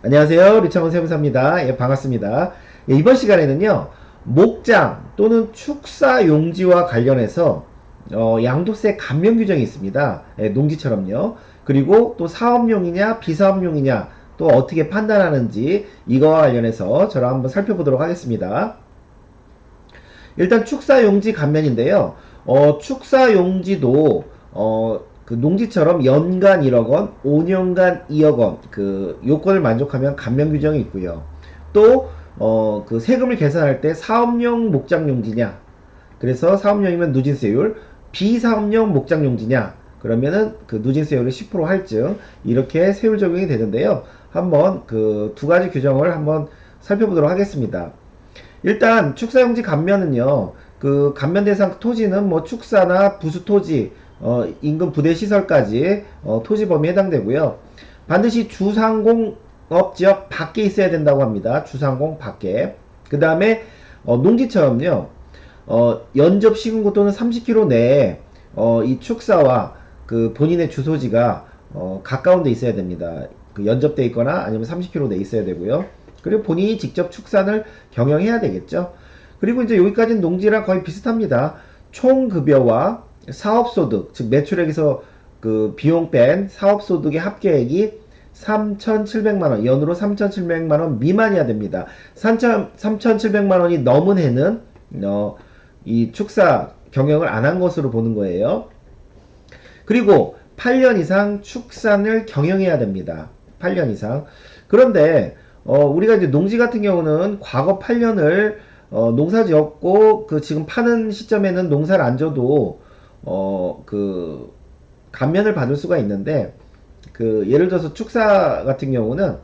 안녕하세요. 류창훈 세무사입니다. 예, 반갑습니다. 예, 이번 시간에는요, 목장 또는 축사 용지와 관련해서 양도세 감면 규정이 있습니다. 예, 농지처럼요. 그리고 또 사업용이냐 비사업용이냐 또 어떻게 판단하는지 이거와 관련해서 저랑 한번 살펴보도록 하겠습니다. 일단 축사용지 감면인데요. 축사용지도 그 농지처럼 연간 1억 원, 5년간 2억 원 그 요건을 만족하면 감면 규정이 있고요. 또 그 세금을 계산할 때 사업용 목장용지냐, 그래서 사업용이면 누진세율, 비사업용 목장용지냐 그러면은 그 누진세율을 10% 할증, 이렇게 세율 적용이 되는데요. 한번 그 두 가지 규정을 한번 살펴보도록 하겠습니다. 일단 축사용지 감면은요, 그 감면 대상 토지는 뭐 축사나 부수토지, 인근 부대시설까지 토지 범위에 해당되고요. 반드시 주상공업 지역 밖에 있어야 된다고 합니다. 주상공 밖에. 그 다음에 농지처럼요, 연접 시군구 또는 30km 내에 이 축사와 그 본인의 주소지가 가까운 데 있어야 됩니다. 그 연접돼 있거나 아니면 30km 내에 있어야 되고요. 그리고 본인이 직접 축산을 경영해야 되겠죠. 그리고 이제 여기까지는 농지랑 거의 비슷합니다. 총급여와 사업소득, 즉 매출액에서 그 비용 뺀 사업소득의 합계액이 3,700만원, 연으로 3,700만원 미만이어야 됩니다. 3,700만원이 넘은 해는 이 축사 경영을 안 한 것으로 보는 거예요. 그리고 8년 이상 축산을 경영해야 됩니다. 8년 이상. 그런데 우리가 이제 농지 같은 경우는 과거 8년을 농사 지었고 그 지금 파는 시점에는 농사를 안 져도 그 감면을 받을 수가 있는데, 그 예를 들어서 축사 같은 경우는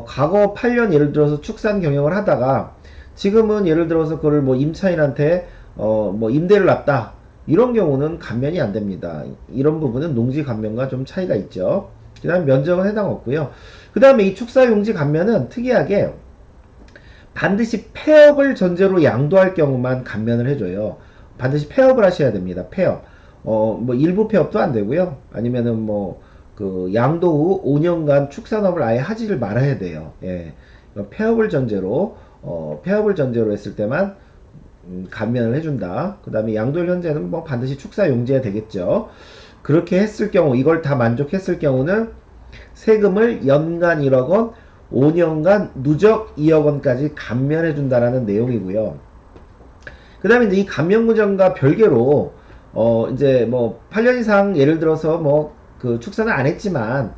과거 8년 예를 들어서 축산 경영을 하다가 지금은 예를 들어서 그걸 뭐 임차인한테 뭐 임대를 놨다, 이런 경우는 감면이 안 됩니다. 이런 부분은 농지 감면과 좀 차이가 있죠. 그 다음에 면적은 해당 없고요. 그 다음에 이 축사용지 감면은 특이하게 반드시 폐업을 전제로 양도할 경우만 감면을 해줘요. 반드시 폐업을 하셔야 됩니다. 폐업. 뭐 일부 폐업도 안 되고요. 아니면은 뭐 그 양도 후 5년간 축산업을 아예 하지를 말아야 돼요. 예. 폐업을 전제로 폐업을 전제로 했을 때만 감면을 해준다. 그 다음에 양도일 현재는 뭐 반드시 축사 용지해야 되겠죠. 그렇게 했을 경우, 이걸 다 만족했을 경우는 세금을 연간 1억 원, 5년간 누적 2억 원까지 감면해 준다라는 내용이고요. 그 다음에 이제 이 감면 구정과 별개로 이제 뭐 8년 이상 예를 들어서 뭐 그 축사는 안 했지만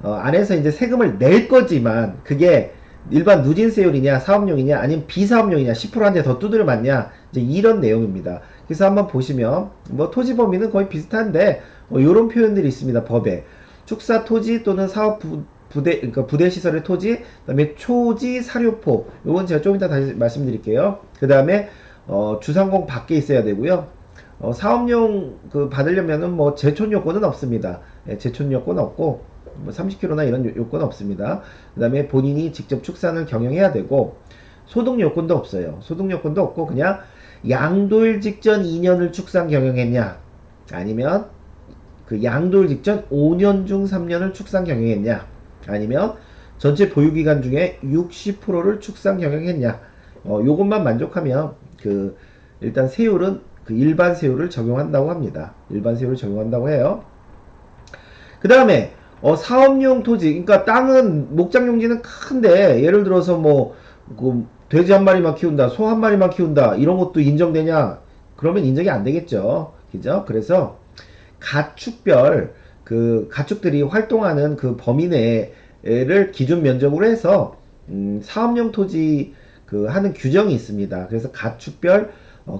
안 해서 이제 세금을 낼 거지만 그게 일반 누진세율이냐 사업용이냐 아니면 비사업용이냐 10%한테 더 두드려 맞냐, 이제 이런 내용입니다. 그래서 한번 보시면 뭐 토지 범위는 거의 비슷한데 이런 표현들이 있습니다. 법에 축사 토지 또는 사업 부대, 그러니까 부대 시설의 토지, 그다음에 초지 사료포, 요건 제가 좀 이따 다시 말씀드릴게요. 그 다음에 주상공 밖에 있어야 되고요. 사업용 그 받으려면은 뭐 제촌 요건은 없습니다. 예, 제촌 요건 없고 뭐 30km나 이런 요건 없습니다. 그 다음에 본인이 직접 축산을 경영해야 되고 소득 요건도 없어요. 소득 요건도 없고 그냥 양도일 직전 2년을 축산 경영했냐, 아니면 그 양도일 직전 5년 중 3년을 축산 경영했냐, 아니면 전체 보유기간 중에 60%를 축산 경영했냐, 요것만 만족하면 그 일단 세율은 그 일반 세율을 적용한다고 합니다. 일반 세율을 적용한다고 해요. 그 다음에 사업용 토지, 그러니까 땅은 목장용지는 큰데 예를 들어서 뭐그 돼지 한 마리만 키운다, 소 한 마리만 키운다, 이런 것도 인정되냐? 그러면 인정이 안 되겠죠. 그죠? 그래서 가축별 그 가축들이 활동하는 그 범위 내를 기준 면적으로 해서 사업용 토지 그 하는 규정이 있습니다. 그래서 가축별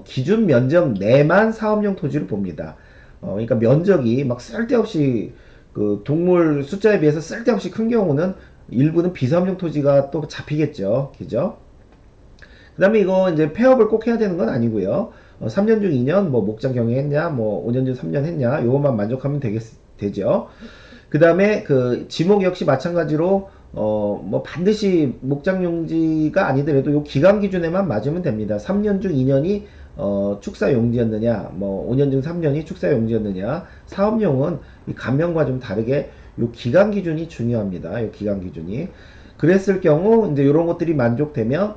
기준 면적 내만 사업용 토지를 봅니다. 그러니까 면적이 막 쓸데없이 그 동물 숫자에 비해서 쓸데없이 큰 경우는 일부는 비사업용 토지가 또 잡히겠죠. 그죠? 그 다음에 이거 이제 폐업을 꼭 해야 되는 건 아니고요. 3년 중 2년 뭐 목장 경영했냐, 뭐 5년 중 3년 했냐, 요것만 만족하면 되죠. 그 다음에 그 지목 역시 마찬가지로 뭐 반드시 목장용지가 아니더라도 요 기간 기준에만 맞으면 됩니다. 3년 중 2년이 축사용지였느냐, 뭐 5년 중 3년이 축사용지였느냐, 사업용은 이 감면과 좀 다르게 요 기간 기준이 중요합니다. 요 기간 기준이. 그랬을 경우 이제 이런 것들이 만족되면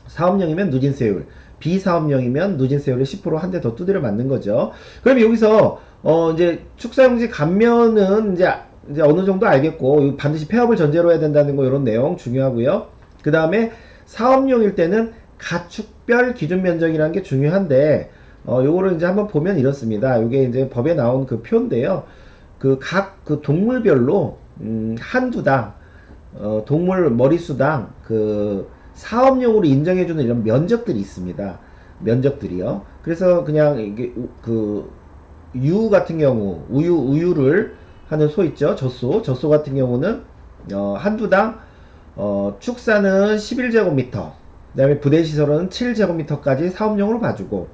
사업용이면 누진세율, 비사업용이면 누진세율을 10% 한 대 더 두드려 맞는 거죠. 그럼 여기서 이제 축사용지 감면은 이제 어느 정도 알겠고 반드시 폐업을 전제로 해야 된다는 거 이런 내용 중요하고요. 그 다음에 사업용일 때는 가축별 기준 면적이라는 게 중요한데 요거를 이제 한번 보면 이렇습니다. 이게 이제 법에 나온 그 표인데요. 그 각 그 동물별로 한두 당 동물 머릿수당 그 사업용으로 인정해주는 이런 면적들이 있습니다. 면적들이요. 그래서 그냥 이게 유 같은 경우 우유를 하는 소 있죠. 젖소 같은 경우는 한두 당 축사는 11제곱미터, 그 다음에 부대시설은 7제곱미터까지 사업용으로 봐주고,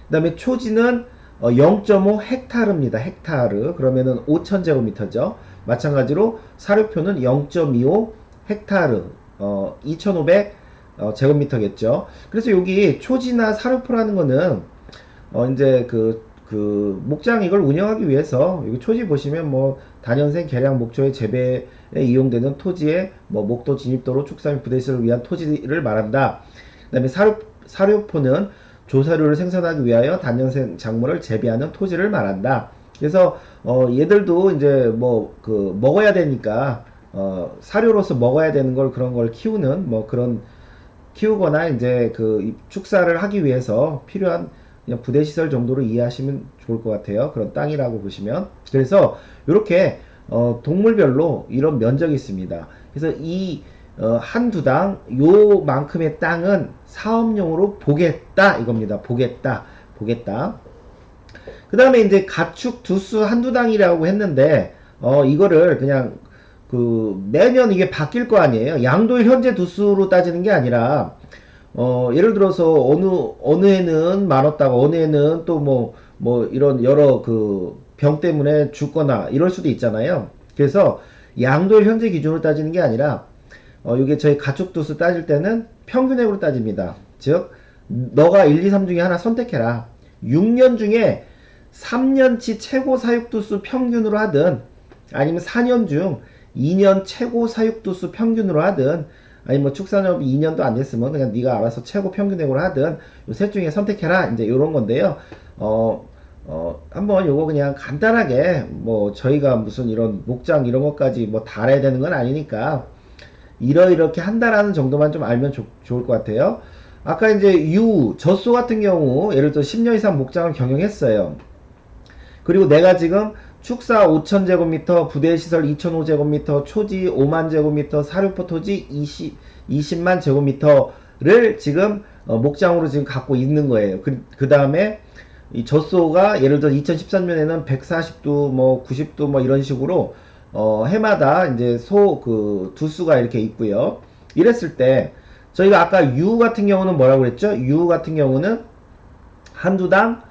그 다음에 초지는 0.5 헥타르입니다. 헥타르. 그러면은 5,000제곱미터죠. 마찬가지로 사료표는 0.25 헥타르, 2,500 제곱미터겠죠. 그래서 여기 초지나 사료표라는 거는 이제 그 목장 이걸 운영하기 위해서 여기 초지 보시면 뭐 단연생 계량 목초의 재배에 이용되는 토지의 뭐 목도 진입도로 축사 및 부대시설을 위한 토지를 말한다. 그 다음에 사료포는 조사료를 생산하기 위하여 단연생 작물을 재배하는 토지를 말한다. 그래서 얘들도 이제 뭐 먹어야 되니까 사료로서 먹어야 되는 걸 그런 걸 키우는 뭐 그런 키우거나 이제 그 축사를 하기 위해서 필요한 그냥 부대시설 정도로 이해하시면 좋을 것 같아요. 그런 땅이라고 보시면. 그래서 이렇게 동물별로 이런 면적이 있습니다. 그래서 이 한두 당 요만큼의 땅은 사업용으로 보겠다 이겁니다. 보겠다. 그 다음에 이제 가축 두수 한두 당이라고 했는데 이거를 그냥 매년 이게 바뀔 거 아니에요. 양도일 현재 두수로 따지는 게 아니라 예를 들어서 어느 해는 많았다가 어느 해는 또 뭐 이런 여러 병 때문에 죽거나 이럴 수도 있잖아요. 그래서 양도일 현재 기준으로 따지는 게 아니라 이게 저희 가축 두수 따질 때는 평균액으로 따집니다. 즉 너가 1, 2, 3 중에 하나 선택해라. 6년 중에 3년치 최고 사육두수 평균으로 하든 아니면 4년 중 2년 최고 사육두수 평균으로 하든 아니 뭐 축산업이 2년도 안 됐으면 그냥 네가 알아서 최고 평균액으로 하든 요 셋 중에 선택해라 이제 요런 건데요. 한번 요거 그냥 간단하게 뭐 저희가 무슨 이런 목장 이런 것까지 뭐 다 알아야 되는 건 아니니까 이렇게 한다라는 정도만 좀 알면 좋을 것 같아요. 아까 이제 젖소 같은 경우 예를 들어 10년 이상 목장을 경영했어요. 그리고 내가 지금 축사 5,000제곱미터, 부대시설 2,500제곱미터, 초지 5만 제곱미터, 사료포 토지 20만 제곱미터를 지금 목장으로 지금 갖고 있는 거예요. 그 다음에 이 젖소가 예를 들어 2013년에는 140두, 뭐 90두 뭐 이런 식으로 해마다 이제 두수가 이렇게 있고요. 이랬을 때 저희가 아까 유 같은 경우는 뭐라고 그랬죠? 유 같은 경우는 한두 당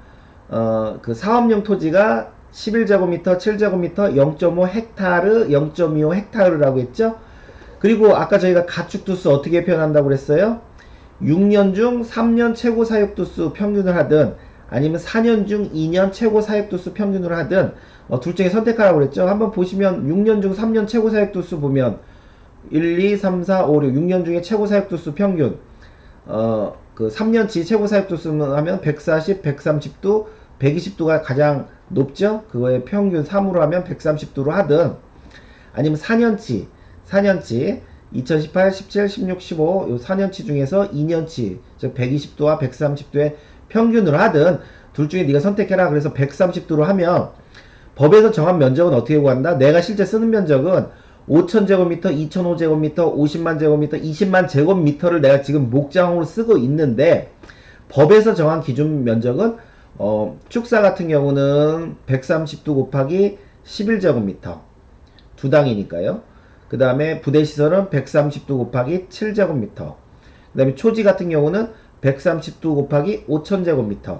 그 사업용 토지가 11제곱미터, 7제곱미터, 0.5 헥타르, 0.25 헥타르라고 했죠? 그리고 아까 저희가 가축두수 어떻게 표현한다고 그랬어요? 6년 중 3년 최고 사육두수 평균을 하든 아니면 4년 중 2년 최고 사육두수 평균을 하든 둘 중에 선택하라고 그랬죠? 한번 보시면 6년 중 3년 최고 사육두수 보면 1, 2, 3, 4, 5, 6, 6년 중에 최고 사육두수 평균 그 3년치 최고 사육두수 하면 140, 130두, 120두가 가장 높죠? 그거의 평균 3으로 하면 130두로 하든 아니면 4년치 2018, 17, 16, 15 요 4년치 중에서 2년치 즉 120두와 130두의 평균으로 하든 둘 중에 네가 선택해라. 그래서 130두로 하면 법에서 정한 면적은 어떻게 구한다? 내가 실제 쓰는 면적은 5,000제곱미터, 2,500제곱미터, 50만 제곱미터, 20만 제곱미터를 내가 지금 목장으로 쓰고 있는데 법에서 정한 기준 면적은 축사 같은 경우는 130두 곱하기 11제곱미터 두 당이니까요. 그 다음에 부대시설은 130두 곱하기 7제곱미터 그 다음에 초지 같은 경우는 130두 곱하기 5,000제곱미터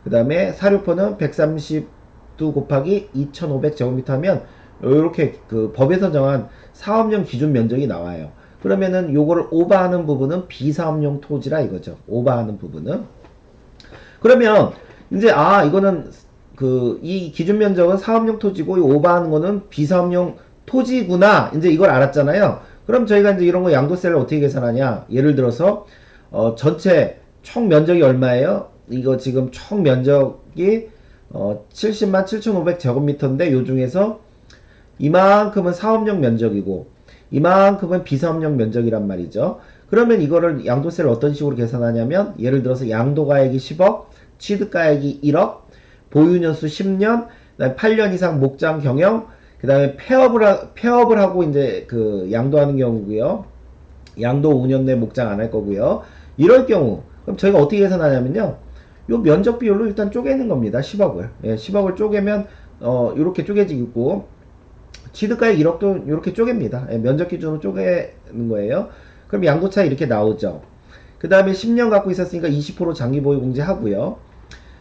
그 다음에 사료포는 130두 곱하기 2,500제곱미터 하면 이렇게 그 법에서 정한 사업용 기준 면적이 나와요. 그러면은 요거를 오버하는 부분은 비사업용 토지라 이거죠. 오버하는 부분은. 그러면 이제 이거는 이 기준 면적은 사업용 토지고 이 오버하는 거는 비사업용 토지구나. 이제 이걸 알았잖아요. 그럼 저희가 이제 이런 거 양도세를 어떻게 계산하냐? 예를 들어서 전체 총 면적이 얼마예요? 이거 지금 총 면적이 70만 7,500 제곱미터인데 요 중에서 이만큼은 사업용 면적이고 이만큼은 비사업용 면적이란 말이죠. 그러면 이거를 양도세를 어떤 식으로 계산하냐면 예를 들어서 양도가액이 10억, 취득가액이 1억, 보유년수 10년, 그다음에 8년 이상 목장 경영, 그 다음에 폐업을 하고 이제 그 양도하는 경우고요. 양도 5년 내 목장 안 할 거고요. 이럴 경우 그럼 저희가 어떻게 계산하냐면요. 요 면적 비율로 일단 쪼개는 겁니다. 10억을. 예, 10억을 쪼개면 요렇게 쪼개지고 취득가액 1억도 이렇게 쪼갭니다. 예, 면적 기준으로 쪼개는 거예요. 그럼 양도차 이렇게 나오죠. 그 다음에 10년 갖고 있었으니까 20% 장기보유공제 하고요.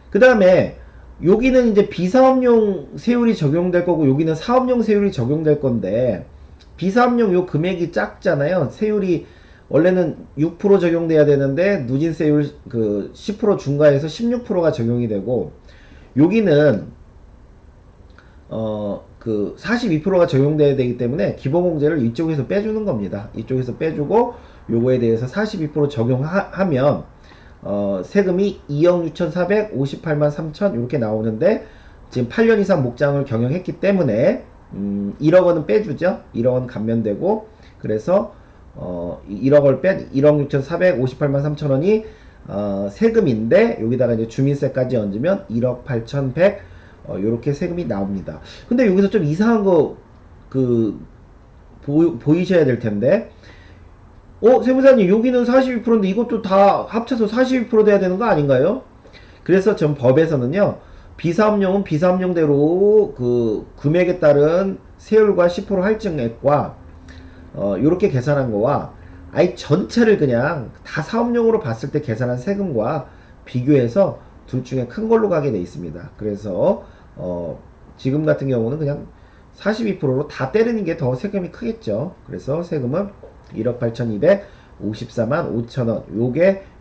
그 다음에 여기는 이제 비사업용 세율이 적용될 거고 여기는 사업용 세율이 적용될 건데 비사업용 요 금액이 작잖아요. 세율이 원래는 6% 적용돼야 되는데 누진세율 그 10% 중과해서 16%가 적용이 되고 여기는 그 42%가 적용돼야 되기 때문에 기본공제를 이쪽에서 빼주는 겁니다. 이쪽에서 빼주고 요거에 대해서 42% 적용하면 세금이 2억 6,458만 3천 이렇게 나오는데 지금 8년 이상 목장을 경영했기 때문에 1억 원은 빼주죠. 1억 원 감면되고 그래서 1억 원을 뺀 1억 6,458만 3천 원이 세금인데 여기다가 이제 주민세까지 얹으면 1억 8,100 요렇게 세금이 나옵니다. 근데 여기서 좀 이상한 거 보이셔야 될 텐데 세무사님 여기는 42%인데 이것도 다 합쳐서 42% 돼야 되는 거 아닌가요? 그래서 전 법에서는요 비사업용은 비사업용대로 그 금액에 따른 세율과 10% 할증액과 요렇게 계산한 거와 아예 전체를 그냥 다 사업용으로 봤을 때 계산한 세금과 비교해서 둘 중에 큰 걸로 가게 돼 있습니다. 그래서 지금 같은 경우는 그냥 42%로 다 때리는 게 더 세금이 크겠죠. 그래서 세금은 1억 8,254만 5천원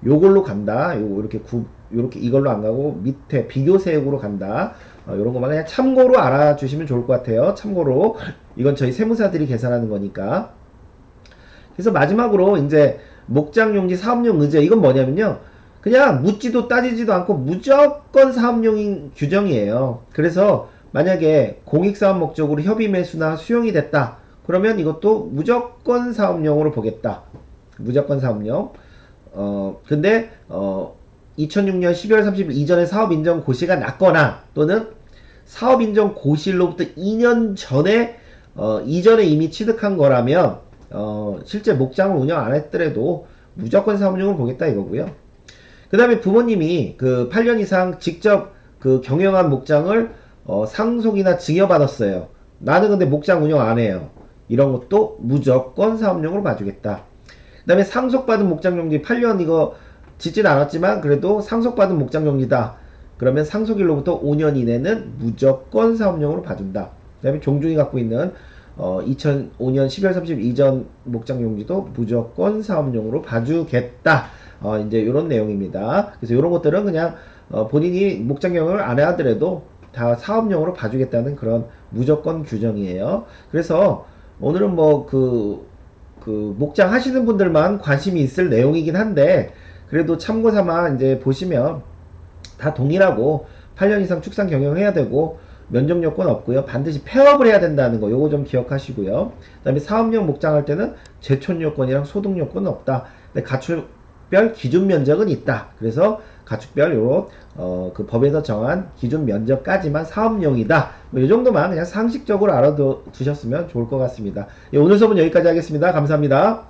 요걸로 간다. 요렇게 이걸로 안 가고 밑에 비교세액으로 간다. 요런 것만 그냥 참고로 알아주시면 좋을 것 같아요. 참고로 이건 저희 세무사들이 계산하는 거니까. 그래서 마지막으로 이제 목장용지 사업용 의제 이건 뭐냐면요. 그냥 묻지도 따지지도 않고 무조건 사업용인 규정이에요. 그래서 만약에 공익사업 목적으로 협의 매수나 수용이 됐다. 그러면 이것도 무조건 사업용으로 보겠다. 무조건 사업용. 근데 2006년 12월 30일 이전에 사업인정 고시가 났거나 또는 사업인정 고시로부터 2년 전에 이전에 이미 취득한 거라면 실제 목장을 운영 안 했더라도 무조건 사업용을 보겠다 이거고요. 그 다음에 부모님이 그 8년 이상 직접 그 경영한 목장을 상속이나 증여받았어요. 나는 근데 목장 운영 안 해요. 이런 것도 무조건 사업용으로 봐주겠다. 그 다음에 상속받은 목장용지 8년 이거 짓진 않았지만 그래도 상속받은 목장용지다. 그러면 상속일로부터 5년 이내는 무조건 사업용으로 봐준다. 그 다음에 종중이 갖고 있는 2005년 12월 30일 이전 목장용지도 무조건 사업용으로 봐주겠다. 이제 이런 내용입니다. 그래서 이런 것들은 그냥 본인이 목장 경영을 안 하더라도 다 사업용으로 봐주겠다는 그런 무조건 규정이에요. 그래서 오늘은 뭐 목장 하시는 분들만 관심이 있을 내용이긴 한데 그래도 참고 삼아 이제 보시면 다 동일하고 8년 이상 축산 경영해야 되고 면적 요건 없고요. 반드시 폐업을 해야 된다는 거 요거 좀 기억하시고요. 그 다음에 사업용 목장 할 때는 제촌 요건이랑 소득 요건은 없다. 근데 가축별 기준 면적은 있다. 그래서 가축별 요런 그 법에서 정한 기준 면적까지만 사업용이다. 뭐 이 정도만 그냥 상식적으로 알아두셨으면 좋을 것 같습니다. 예, 오늘 수업은 여기까지 하겠습니다. 감사합니다.